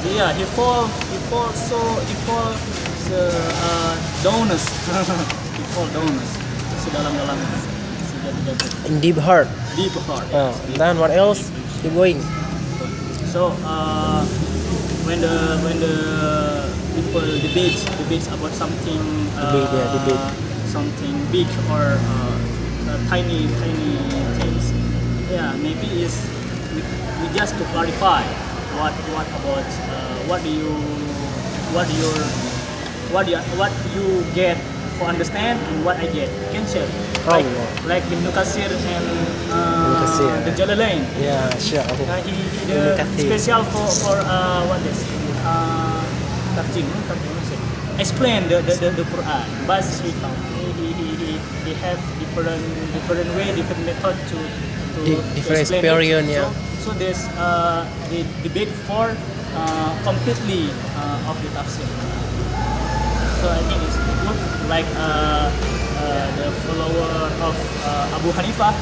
Yeah, he fall downers. He fall downers. Sedalam-dalamnya. Sejatuh-jatuh. In deep heart. Deep heart. Then what else? Keep going. So when the people debates about something Debate. something big or tiny things, yeah, maybe is we just to clarify what about what you get for understand and what I get. You can share like Ibnu Katsir and the Jalalain. Yeah, sure. He the special for what is tarjim, explain the Quran, but he have different way, different method to different explain experience. it. Yeah. So there's the debate for completely of the tafsir. So I think it's good, like the follower of Abu Hanifah,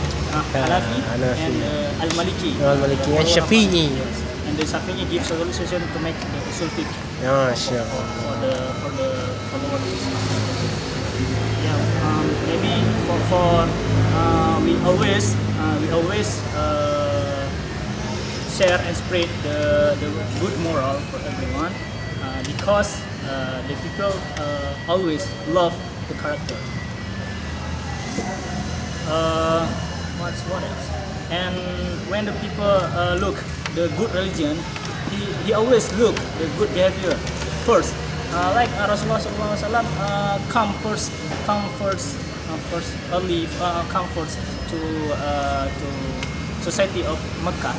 Hanafi, and Al-Maliki. Al-Maliki and Shafi'i. Yes. And the Shafi'i gives a solution to make the usul fiqh Yeah, sure. for the followers. Yeah, maybe for we always share and spread the good moral for everyone, because the people always love the character. What else? And when the people look the good religion, he always look the good behavior first. Like Rasulullah SAW come first to society of Mecca.